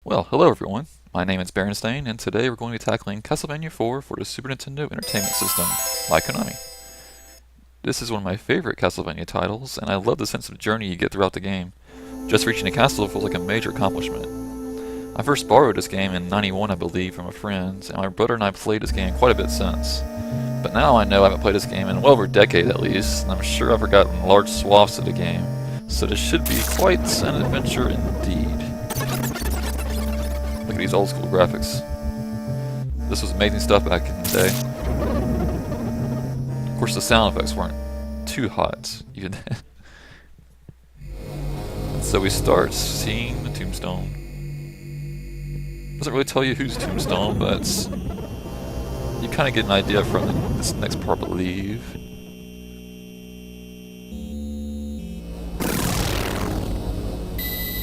Well, hello everyone. My name is Berenstain, and today we're going to be tackling Castlevania 4 for the Super Nintendo Entertainment System by Konami. This is one of my favorite Castlevania titles, and I love the sense of journey you get throughout the game. Just reaching a castle feels like a major accomplishment. I first borrowed this game in '91, I believe, from a friend, and my brother and I played this game quite a bit since. But now I know I haven't played this game in well over a decade at least, and I'm sure I've forgotten large swaths of the game, so this should be quite an adventure indeed. Look at these old school graphics. This was amazing stuff back in the day. Of course the sound effects weren't too hot even then. So we start seeing the tombstone. Doesn't really tell you whose tombstone, but you kind of get an idea from this next part, I believe.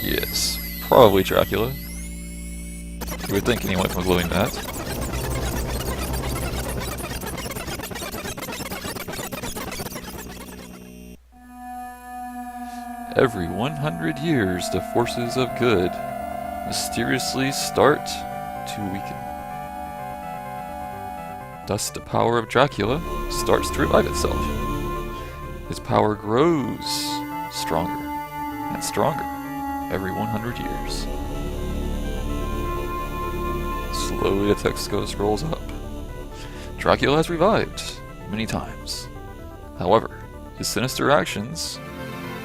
Yes, probably Dracula. You would think anyone from glowing that. Every 100 years, the forces of good mysteriously start to weaken. Thus, the power of Dracula starts to revive itself. His power grows stronger and stronger every 100 years. Slowly the text scrolls up. Dracula has revived many times. However, his sinister actions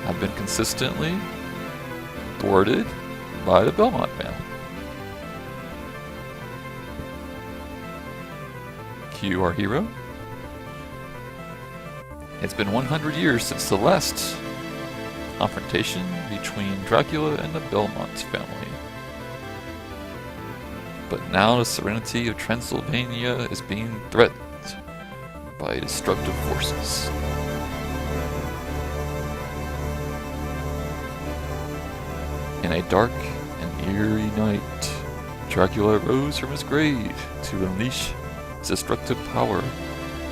have been consistently thwarted by the Belmont family. Cue our hero. It's been 100 years since the last confrontation between Dracula and the Belmont family. But now the serenity of Transylvania is being threatened by destructive forces. In a dark and eerie night, Dracula rose from his grave to unleash his destructive power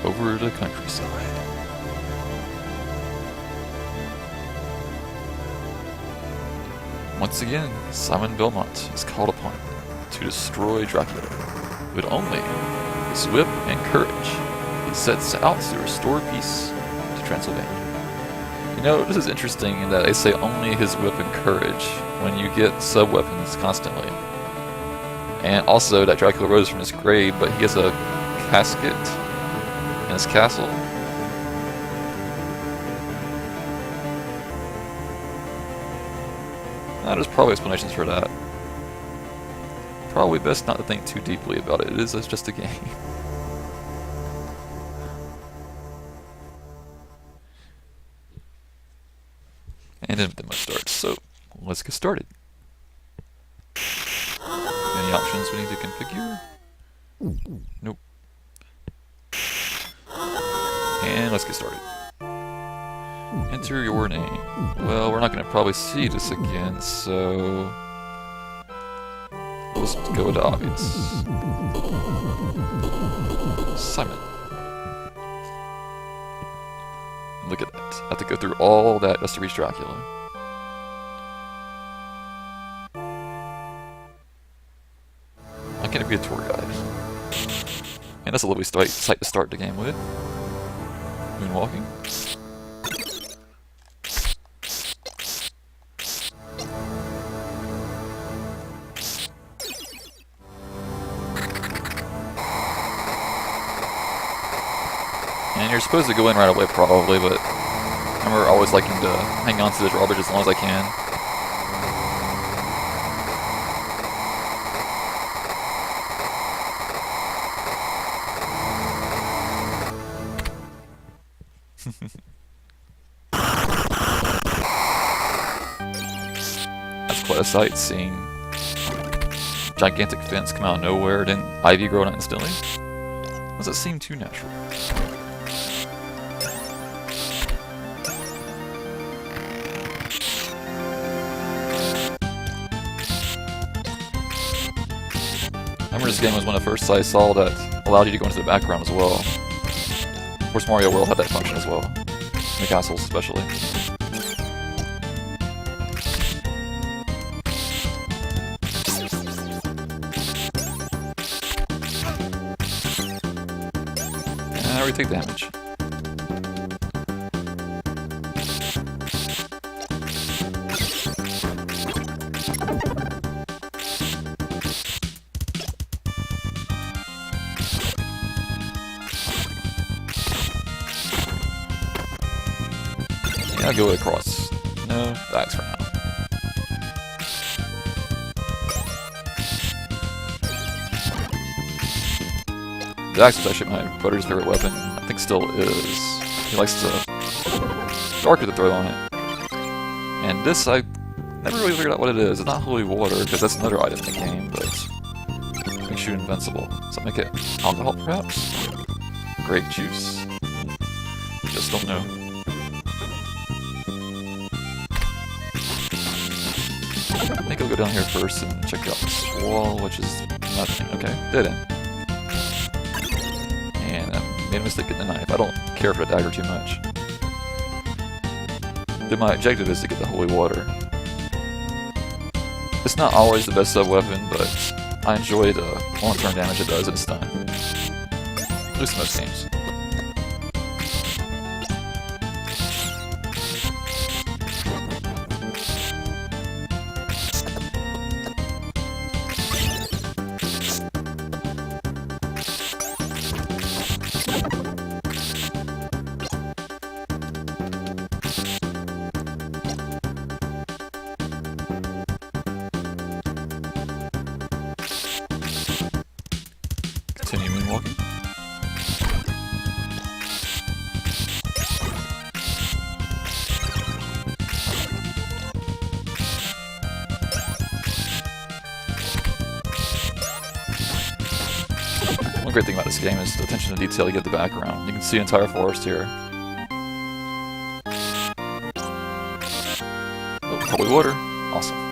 over the countryside. Once again, Simon Belmont is called upon to destroy Dracula. With only his whip and courage, he sets out to restore peace to Transylvania. You know, this is interesting in that they say only his whip and courage when you get sub-weapons constantly. And also that Dracula rose from his grave, but he has a casket in his castle. There's probably explanations for that. Probably best not to think too deeply about it. It is just a game. And then the demo starts. So let's get started. Any options we need to configure? Nope. And let's get started. Enter your name. Well, we're not going to probably see this again, so let's go with the obvious. Simon. Look at that. I have to go through all that just to reach Dracula. Why can't it be a tour guide? And that's a lovely sight to start the game with. Moonwalking. And you're supposed to go in right away probably, but I remember always liking to hang on to the drawbridge as long as I can. That's quite a sight, seeing gigantic fence come out of nowhere, then ivy growing out instantly. Doesn't seem too natural. I remember this game was one of the first I saw that allowed you to go into the background as well. Of course Mario World had that function as well, in the castles especially. I already take damage. Yeah, I'll go across. No, that's for now. The axe was actually my brother's favorite weapon. I think still is. He likes to darker to throw on it. And this, I never really figured out what it is. It's not holy water, because that's another item in the game, but makes you invincible. Does that make it alcohol, perhaps? Grape juice. Just don't know. I think I'll go down here first and check out this wall, which is nothing. Okay, dead end. And I made a mistake getting the knife. I don't care for the dagger too much. But my objective is to get the holy water. It's not always the best sub-weapon, but I enjoy the long-term damage it does at a stun. At least in most games. Continue moonwalking. One great thing about this game is the attention to detail you get in the background. You can see the entire forest here. Oh, holy water. Awesome.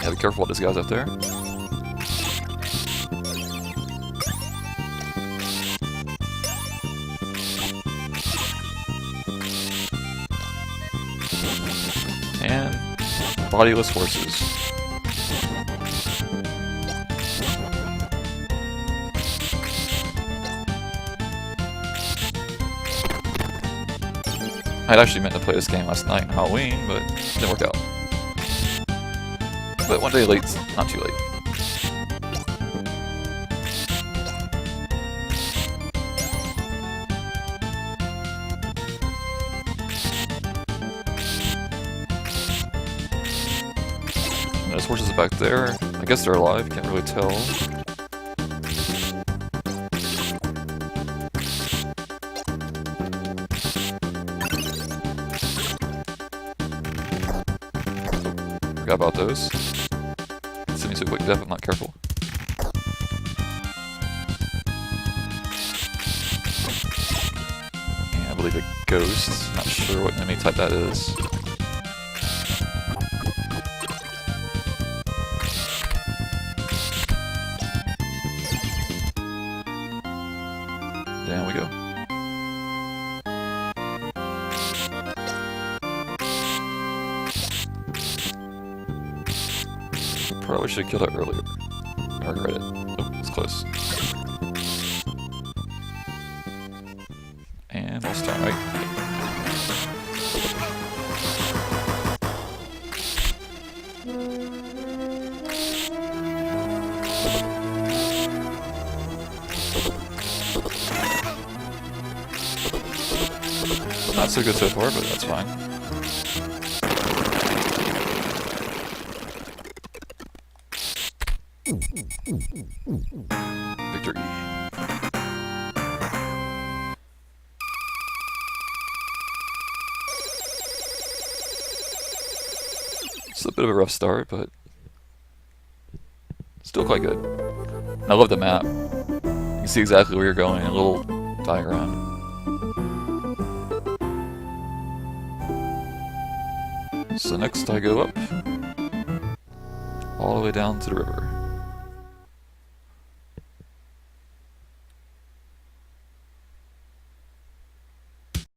Yeah, be careful what this guy's up there. And bodiless horses. I'd actually meant to play this game last night on Halloween, but it didn't work out. But one day late's not too late. And those horses are back there. I guess they're alive, can't really tell. Forgot about those. Send me to a quick death if I'm not careful. And I believe a ghost. Not sure what enemy type that is. Down we go. Probably should have killed it earlier. I regret it. Oh, it's close. And we'll start right. Not so good so far, but that's fine. Victory. It's a bit of a rough start, but still quite good. And I love the map. You can see exactly where you're going in a little diagram. So next I go up all the way down to the river.